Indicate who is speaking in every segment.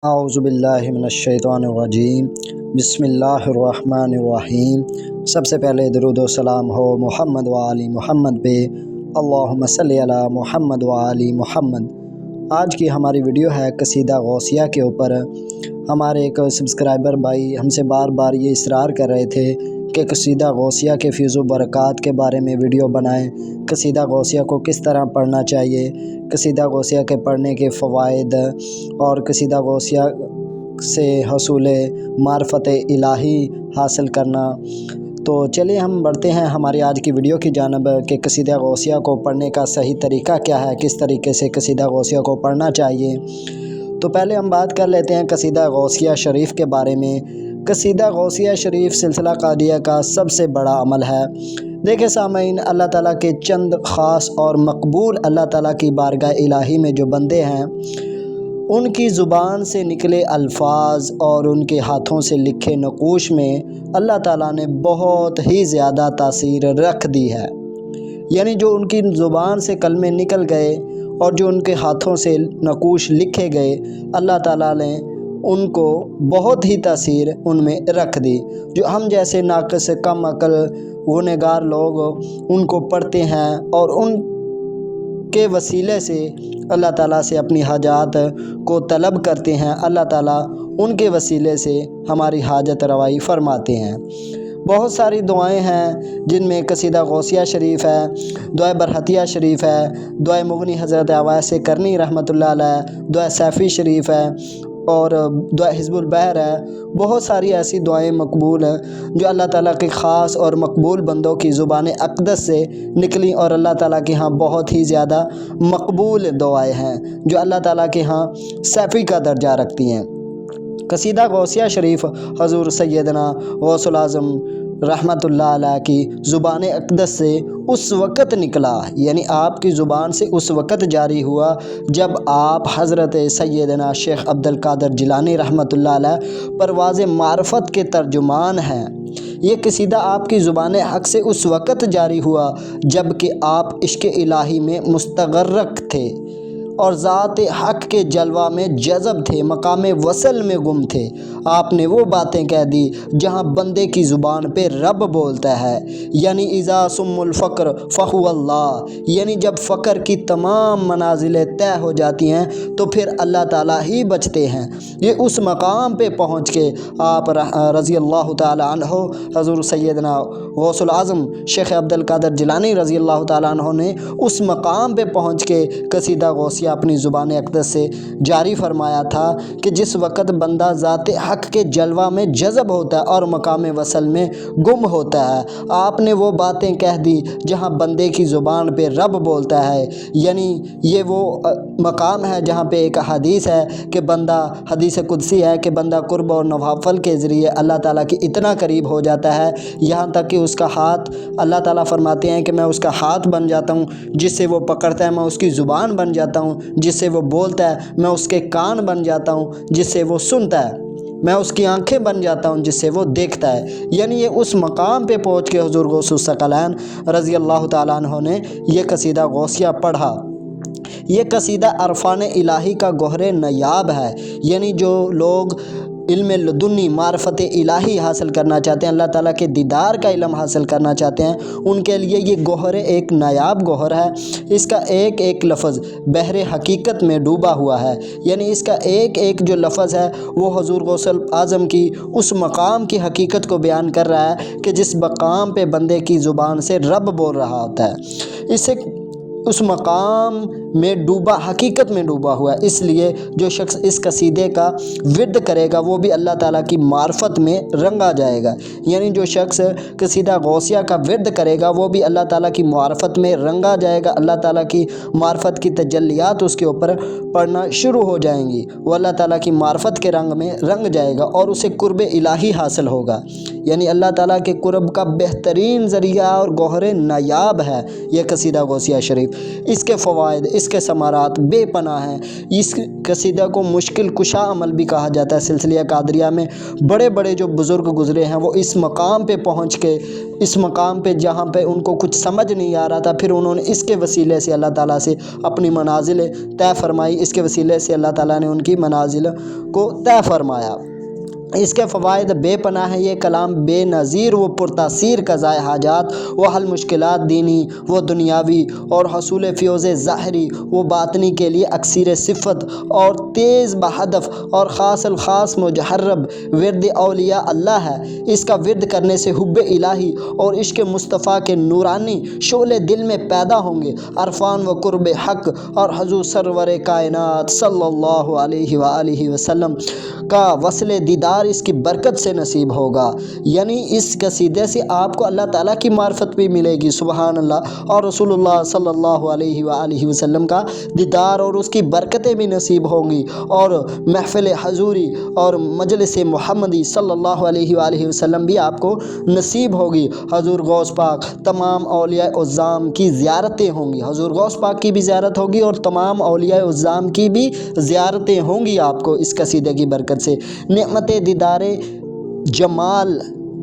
Speaker 1: اعوذ باللہ من الشیطان الرجیم بسم اللہ الرحمن الرحیم۔ سب سے پہلے درود و سلام ہو محمد و آل محمد پہ، اللہم صلی علی محمد و آل محمد۔ آج کی ہماری ویڈیو ہے قصیدہ غوثیہ کے اوپر۔ ہمارے ایک سبسکرائبر بھائی ہم سے بار بار یہ اصرار کر رہے تھے کہ قصیدہ غوثیہ کے فیض و برکات کے بارے میں ویڈیو بنائیں، قصیدہ غوثیہ کو کس طرح پڑھنا چاہیے، قصیدہ غوثیہ کے پڑھنے کے فوائد اور قصیدہ غوثیہ سے حصول معرفت الہی حاصل کرنا۔ تو چلیے ہم بڑھتے ہیں ہماری آج کی ویڈیو کی جانب کہ قصیدہ غوثیہ کو پڑھنے کا صحیح طریقہ کیا ہے، کس طریقے سے قصیدہ غوثیہ کو پڑھنا چاہیے۔ تو پہلے ہم بات کر لیتے ہیں قصیدہ غوثیہ شریف کے بارے میں۔ قصیدہ غوثیہ شریف سلسلہ قادریہ کا سب سے بڑا عمل ہے۔ دیکھیں سامعین، اللہ تعالیٰ کے چند خاص اور مقبول اللہ تعالیٰ کی بارگاہ الہی میں جو بندے ہیں، ان کی زبان سے نکلے الفاظ اور ان کے ہاتھوں سے لکھے نقوش میں اللہ تعالیٰ نے بہت ہی زیادہ تاثیر رکھ دی ہے۔ یعنی جو ان کی زبان سے کلمے نکل گئے اور جو ان کے ہاتھوں سے نقوش لکھے گئے، اللہ تعالیٰ نے ان کو بہت ہی تاثیر ان میں رکھ دی۔ جو ہم جیسے ناقص کم عقل گنہگار لوگ ان کو پڑھتے ہیں اور ان کے وسیلے سے اللہ تعالیٰ سے اپنی حاجات کو طلب کرتے ہیں، اللہ تعالیٰ ان کے وسیلے سے ہماری حاجت روائی فرماتے ہیں۔ بہت ساری دعائیں ہیں جن میں قصیدہ غوثیہ شریف ہے، دعائے برحتیہ شریف ہے، دعائے مغنی حضرت اویس کرنی رحمۃ اللہ علیہ، دعائے سیفی شریف ہے اور دعائے حزب البحر ہے۔ بہت ساری ایسی دعائیں مقبول ہیں جو اللہ تعالیٰ کے خاص اور مقبول بندوں کی زبان اقدس سے نکلی اور اللہ تعالیٰ کے ہاں بہت ہی زیادہ مقبول دعائیں ہیں جو اللہ تعالیٰ کے ہاں سیفی کا درجہ رکھتی ہیں۔ قصیدہ غوثیہ شریف حضور سیدنا غوث العظم رحمۃ اللہ علیہ کی زبان اقدس سے اس وقت نکلا، یعنی آپ کی زبان سے اس وقت جاری ہوا جب آپ حضرت سیدنا شیخ عبد القادر جیلانی رحمۃ اللہ علیہ پرواز معرفت کے ترجمان ہیں۔ یہ قصیدہ آپ کی زبان حق سے اس وقت جاری ہوا جب کہ آپ عشق الہی میں مستغرق تھے اور ذات حق کے جلوہ میں جذب تھے، مقام وصل میں گم تھے۔ آپ نے وہ باتیں کہہ دی جہاں بندے کی زبان پہ رب بولتا ہے، یعنی اذا سم الفقر فہو اللہ، یعنی جب فقر کی تمام منازلیں طے ہو جاتی ہیں تو پھر اللہ تعالیٰ ہی بچتے ہیں۔ یہ اس مقام پہ پہنچ کے آپ رضی اللہ تعالیٰ عنہ حضور سیدنا غوث العظم شیخ عبد القادر جیلانی رضی اللہ تعالیٰ عنہ نے اس مقام پہ پہنچ کے قصیدہ غوثیہ اپنی زبان اقدس سے جاری فرمایا تھا کہ جس وقت بندہ ذات حق کے جلوہ میں جذب ہوتا ہے اور مقام وصل میں گم ہوتا ہے، آپ نے وہ باتیں کہہ دی جہاں بندے کی زبان پہ رب بولتا ہے۔ یعنی یہ وہ مقام ہے جہاں پہ ایک حدیث ہے کہ بندہ، حدیث قدسی ہے کہ بندہ قرب اور نوافل کے ذریعے اللہ تعالیٰ کی اتنا قریب ہو جاتا ہے یہاں تک کہ اس کا ہاتھ، اللہ تعالیٰ فرماتے ہیں کہ میں اس کا ہاتھ بن جاتا ہوں جس سے وہ پکڑتا ہے، میں اس کی زبان بن جاتا ہوں جس سے وہ بولتا ہے، میں اس کے کان بن جاتا ہوں جس سے وہ سنتا ہے، میں اس کی آنکھیں بن جاتا ہوں جس سے وہ دیکھتا ہے۔ یعنی یہ اس مقام پہ پہنچ کے حضور غوث الثقلین رضی اللہ تعالیٰ عنہ نے یہ قصیدہ غوثیہ پڑھا۔ یہ قصیدہ عرفان الہی کا گوہر نیاب ہے، یعنی جو لوگ علم لدنی معرفت الہی حاصل کرنا چاہتے ہیں، اللہ تعالیٰ کے دیدار کا علم حاصل کرنا چاہتے ہیں، ان کے لیے یہ گوہر ایک نایاب گوہر ہے۔ اس کا ایک ایک لفظ بحر حقیقت میں ڈوبا ہوا ہے، یعنی اس کا ایک ایک جو لفظ ہے وہ حضور غوث اعظم کی اس مقام کی حقیقت کو بیان کر رہا ہے کہ جس مقام پہ بندے کی زبان سے رب بول رہا ہوتا ہے، اسے اس مقام میں ڈوبا، حقیقت میں ڈوبا ہوا ہے۔ اس لیے جو شخص اس قصیدے کا ورد کرے گا وہ بھی اللہ تعالیٰ کی معرفت میں رنگا جائے گا، یعنی جو شخص قصیدہ غوثیہ کا ورد کرے گا وہ بھی اللہ تعالیٰ کی معرفت میں رنگا جائے گا، اللہ تعالیٰ کی معرفت کی تجلیات اس کے اوپر پڑھنا شروع ہو جائیں گی، وہ اللہ تعالیٰ کی معرفت کے رنگ میں رنگ جائے گا اور اسے قرب الہی حاصل ہوگا۔ یعنی اللہ تعالیٰ کے قرب کا بہترین ذریعہ اور گوہر نایاب ہے یہ قصیدہ غوثیہ شریف۔ اس کے فوائد، اس کے ثمرات بے پناہ ہیں۔ اس قصیدہ کو مشکل کشا عمل بھی کہا جاتا ہے۔ سلسلہ قادریہ میں بڑے بڑے جو بزرگ گزرے ہیں وہ اس مقام پہ پہنچ کے، اس مقام پہ جہاں پہ ان کو کچھ سمجھ نہیں آ رہا تھا، پھر انہوں نے اس کے وسیلے سے اللہ تعالیٰ سے اپنی منازل طے فرمائی۔ اس کے وسیلے سے اللہ تعالیٰ نے ان کی منازل کو طے فرمایا۔ اس کے فوائد بے پناہ ہیں۔ یہ کلام بے نظیر و پرتاثیر قضائے حاجات و حل مشکلات دینی و دنیاوی اور حصول فیوز ظاہری و باطنی کے لیے اکثیر صفت اور تیز بہدف اور خاص الخاص مجرب ورد اولیاء اللہ ہے۔ اس کا ورد کرنے سے حب الہی اور عشق مصطفیٰ کے نورانی شعلے دل میں پیدا ہوں گے۔ عرفان و قرب حق اور حضور سرور کائنات صلی اللہ علیہ وآلہ وسلم کا وصل دیدار اس کی برکت سے نصیب ہوگا۔ یعنی اس قصیدے سے آپ کو اللہ تعالیٰ کی معرفت بھی ملے گی، سبحان اللہ، اور رسول اللہ صلی اللہ علیہ وآلہ وسلم کا دیدار اور اس کی برکتیں بھی نصیب ہوں گی، اور محفل حضوری اور مجلس محمدی صلی اللہ علیہ وآلہ وسلم بھی آپ کو نصیب ہوگی۔ حضور غوث پاک تمام اولیاء عظام کی زیارتیں ہوں گی، حضور غوث پاک کی بھی زیارت ہوگی اور تمام اولیاء عظام کی بھی زیارتیں ہوں گی آپ کو اس قصیدے کی برکت سے۔ نعمت دیدار جمال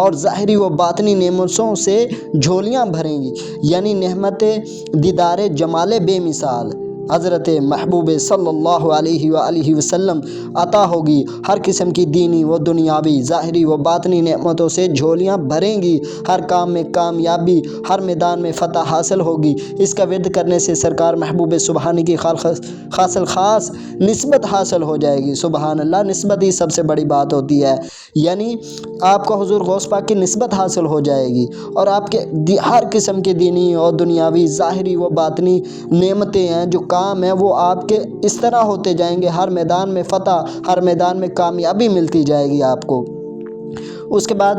Speaker 1: اور ظاہری و باطنی نعمتوں سے جھولیاں بھریں گی، یعنی نعمت دیدار جمال بے مثال حضرت محبوب صلی اللہ علیہ وآلہ وسلم عطا ہوگی۔ ہر قسم کی دینی و دنیاوی ظاہری و باطنی نعمتوں سے جھولیاں بھریں گی، ہر کام میں کامیابی، ہر میدان میں فتح حاصل ہوگی۔ اس کا ورد کرنے سے سرکار محبوب سبحانی کی خاص الخاص نسبت حاصل ہو جائے گی، سبحان اللہ۔ نسبت ہی سب سے بڑی بات ہوتی ہے، یعنی آپ کو حضور غوث پاک کی نسبت حاصل ہو جائے گی، اور آپ کے ہر قسم کے دینی اور دنیاوی ظاہری و باطنی نعمتیں ہیں، جو کام ہیں، وہ آپ کے اس طرح ہوتے جائیں گے، ہر میدان میں فتح، ہر میدان میں کامیابی ملتی جائے گی آپ کو۔ اس کے بعد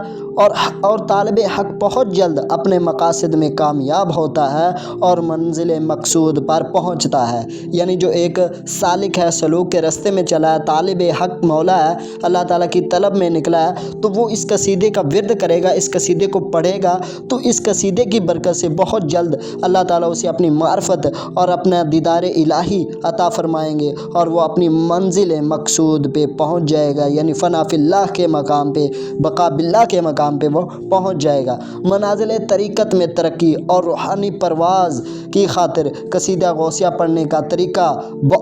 Speaker 1: اور طالب حق بہت جلد اپنے مقاصد میں کامیاب ہوتا ہے اور منزل مقصود پر پہنچتا ہے۔ یعنی جو ایک سالک ہے، سلوک کے راستے میں چلا ہے، طالب حق مولا ہے، اللہ تعالیٰ کی طلب میں نکلا ہے، تو وہ اس قصیدے کا ورد کرے گا، اس قصیدے کو پڑھے گا، تو اس قصیدے کی برکت سے بہت جلد اللہ تعالیٰ اسے اپنی معرفت اور اپنا دیدار الہی عطا فرمائیں گے، اور وہ اپنی منزل مقصود پہ پہنچ جائے گا، یعنی فنا فی اللہ کے مقام پہ، بقا باللہ کے مقام پہ وہ پہنچ جائے گا۔ منازل طریقت میں ترقی اور روحانی پرواز کی خاطر قصیدہ غوثیہ پڑھنے کا طریقہ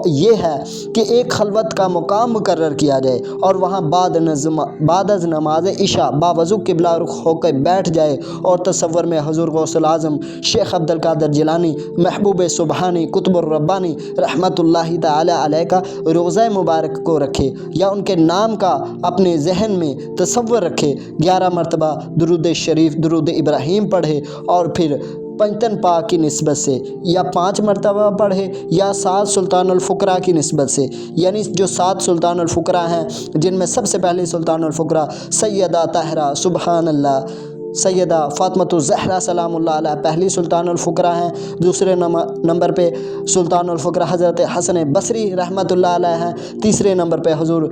Speaker 1: یہ ہے کہ ایک خلوت کا مقام مقرر کیا جائے، اور وہاں بعد از نماز عشاء باوضو قبلہ رخ ہو کے بیٹھ جائے، اور تصور میں حضور غوث الاعظم شیخ عبد القادر جیلانی محبوب سبحانی قطب الربانی رحمۃ اللہ تعالی علیہ کا روضہ مبارک کو رکھے، یا ان کے نام کا اپنے ذہن میں تصور رکھے، 11 مرتبہ درود شریف، درود ابراہیم پڑھے، اور پھر پنجتن پاک کی نسبت سے یا 5 مرتبہ پڑھے، یا 7 سلطان الفقراء کی نسبت سے، یعنی جو 7 سلطان الفقراء ہیں، جن میں سب سے پہلی سلطان الفقراء سیدہ طاہرہ سبحان اللہ سیدہ فاطمۃ الزہرا سلام اللہ علیہ پہلی سلطان الفقراء ہیں، دوسرے نمبر پہ سلطان الفقراء حضرت حسن بصری رحمۃ اللہ علیہ ہیں، تیسرے نمبر پہ حضور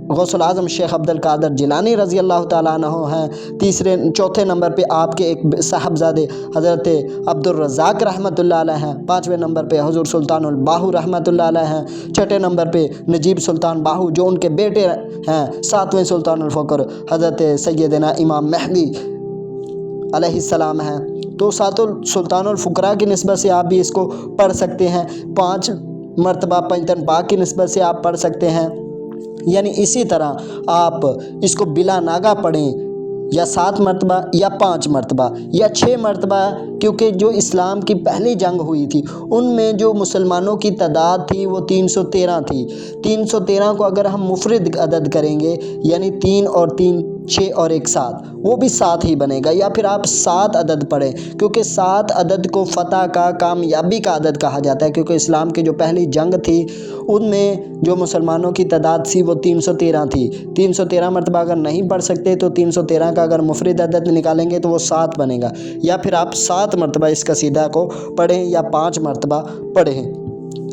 Speaker 1: غوث الاعظم شیخ عبد القادر جیلانی رضی اللہ تعالیٰ عنہ ہیں، چوتھے نمبر پہ آپ کے ایک صاحبزادے حضرت عبد الرزاق رحمۃ اللہ علیہ ہیں، 5ویں نمبر پہ حضور سلطان الباہو رحمۃ اللہ علیہ ہیں، 6ٹھے نمبر پہ نجیب سلطان باہو جو ان کے بیٹے ہیں، 7ویں سلطان الفقر حضرت سیدنا امام مہدی علیہ السلام ہیں۔ تو 7 سلطان الفقراء کی نسبت سے آپ بھی اس کو پڑھ سکتے ہیں، 5 مرتبہ پنجتن پاک کی نسبت سے آپ پڑھ سکتے ہیں، یعنی اسی طرح آپ اس کو بلا ناگا پڑھیں، یا 7 مرتبہ یا 5 مرتبہ یا 6 مرتبہ، کیونکہ جو اسلام کی پہلی جنگ ہوئی تھی ان میں جو مسلمانوں کی تعداد تھی وہ 313 تھی۔ 313 کو اگر ہم مفرد عدد کریں گے، یعنی 3 اور 3 6 اور 1 7، وہ بھی 7 ہی بنے گا، یا پھر آپ 7 عدد پڑھیں، کیونکہ 7 عدد کو فتح کا، کامیابی کا عدد کہا جاتا ہے، کیونکہ اسلام کی جو پہلی جنگ تھی ان میں جو مسلمانوں کی تعداد تھی وہ 313 تھی۔ 313 مرتبہ اگر نہیں پڑھ سکتے تو 313 کا اگر مفرد عدد نکالیں گے تو وہ 7 بنے گا، یا پھر آپ 7 مرتبہ اس قصیدہ کو پڑھیں یا 5 مرتبہ پڑھیں۔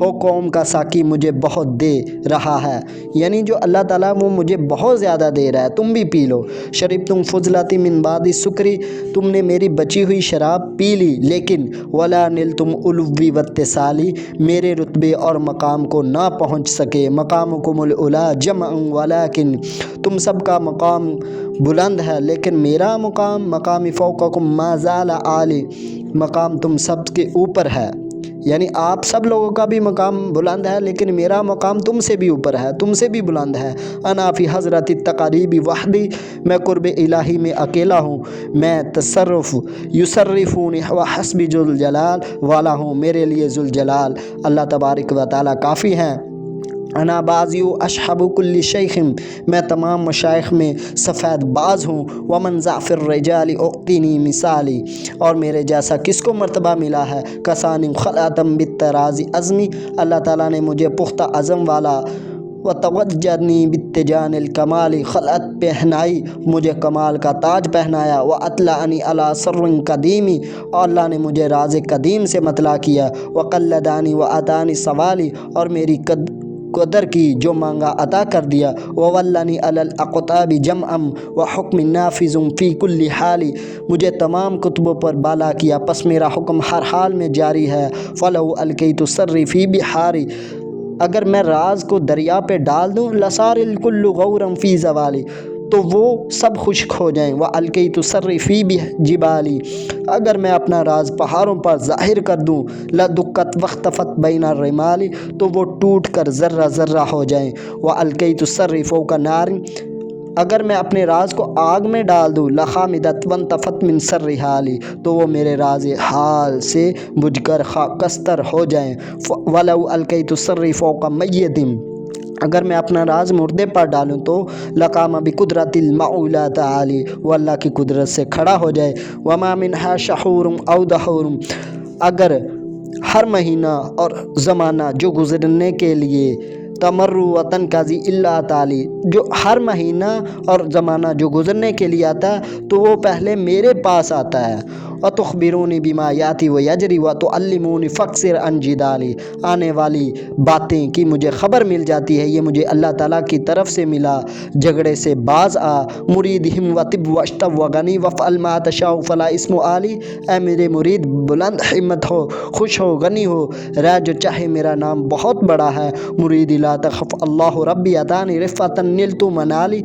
Speaker 1: ہو قوم کا ساقی مجھے بہت دے رہا ہے، یعنی جو اللہ تعالیٰ وہ مجھے بہت زیادہ دے رہا ہے، تم بھی پی لو۔ شریب تم فضلاتی من بعد سکری، تم نے میری بچی ہوئی شراب پی لی، لیکن ولا نل تم الوی وتصالی، میرے رتبے اور مقام کو نہ پہنچ سکے۔ مقامکم العلا جمع ولیکن، تم سب کا مقام بلند ہے لیکن میرا مقام فوقکم ما زال عالی، مقام تم سب کے اوپر ہے، یعنی آپ سب لوگوں کا بھی مقام بلند ہے لیکن میرا مقام تم سے بھی اوپر ہے، تم سے بھی بلند ہے۔ انا فی حضرت التقاریب وحدی، میں قرب الہی میں اکیلا ہوں، میں تصرف یصرفونی وحسبی ذوالجلال والا ہوں، میرے لیے ذوالجلال اللہ تبارک و تعالیٰ کافی ہیں۔ انا بازی و اشحب کل شیخ، میں تمام مشائخ میں سفید باز ہوں۔ ومن ضعف الرجال اعطینی مثالی، اور میرے جیسا کس کو مرتبہ ملا ہے۔ کسانی خلعتم بالتراز عزمی، اللہ تعالیٰ نے مجھے پختہ عزم والا وتوجنی بالتجان الکمال، خلعت پہنائی، مجھے کمال کا تاج پہنایا۔ واطلعنی علی سر قدیمی، اور اللہ نے مجھے راز قدیم سے مطلع کیا۔ وقلدانی واتانی سوالی، اور میری قدر کی جو مانگا عطا کر دیا۔ وولنی علی الاقطاب جمعا وحکم نافذ فی کل حال، مجھے تمام کتبوں پر بالا کیا، پس میرا حکم ہر حال میں جاری ہے۔ فلو القیت سری فی بحاری، اگر میں راز کو دریا پہ ڈال دوں، لصار الکل غورا فی زوالی، تو وہ سب خشک ہو جائیں۔ وَأَلْقَيْتُ سَرِّ فِي جِبَالِ، اگر میں اپنا راز پہاڑوں پر ظاہر کر دوں، لَدُكَّتْ وَاخْتَفَتْ بَيْنَ الرِّمَالِ، تو وہ ٹوٹ کر ذرہ ذرہ ہو جائیں۔ وَأَلْقَيْتُ سَرِّ فَوْقَ نَارٍ، اگر میں اپنے راز کو آگ میں ڈال دوں، لَخَامِدَتْ وَانْتَفَتْ مِنْ سَرِّ حَالِ، تو وہ میرے راز حال سے بجھ کر خاکستر ہو جائیں۔ وَلَوْ أَلْقَيْتُ سَرِّ فَوْقَ مَيِّتٍ، اگر میں اپنا راز مردے پر ڈالوں تو لقام بقدرت المعولی تعالی، وہ اللہ کی قدرت سے کھڑا ہو جائے۔ وما منہا شہور او دہور، اگر ہر مہینہ اور زمانہ جو گزرنے کے لیے تمرو وطن قاضی اللہ تعالی، جو ہر مہینہ اور زمانہ جو گزرنے کے لیے آتا ہے تو وہ پہلے میرے پاس آتا ہے۔ وَتُخْبِرُونِ بِمَا يَأْتِي وَيَجْرِي وَتُعَلِّمُونِ فَاقْصِرْ عَنْ جِدَالِ، آنے والی باتیں کی مجھے خبر مل جاتی ہے، یہ مجھے اللہ تعالیٰ کی طرف سے ملا۔ جھگڑے سے باز آ، مریدہم وطب واشتب وغنی وفعل ما تشاء فلا اسم عالی، اے میرے مرید بلند ہمت ہو، خوش ہو، غنی ہو، رہ جو چاہے، میرا نام بہت بڑا ہے۔ مرید لا تخف اللہ ربی اتانی رفعتا نلت منالی،